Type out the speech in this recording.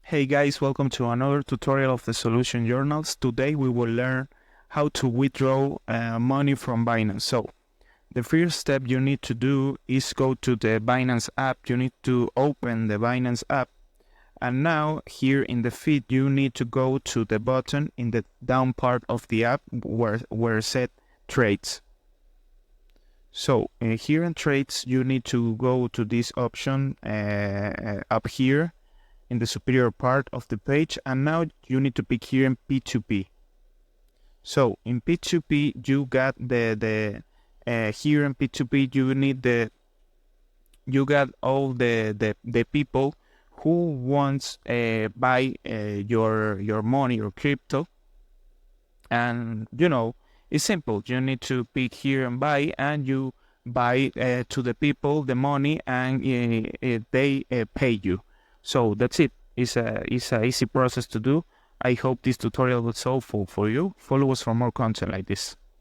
Hey guys, welcome to another tutorial of the Solution Journals. Today we will learn how to withdraw money from Binance. So the first step you need to do is go to the Binance app. You need to open the Binance app, and now here in the feed you need to go to the button in the down part of the app where set trades. So here in trades you need to go to this option up here in the superior part of the page, and now you need to pick here in P2P. So in P2P you got the here in P2P you got all the people who wants buy your money, your crypto, and it's simple. You need to pick here and buy, and you buy to the people the money, and they pay you. So that's it. It's a easy process to do. I hope this tutorial was helpful for you. Follow us for more content like this.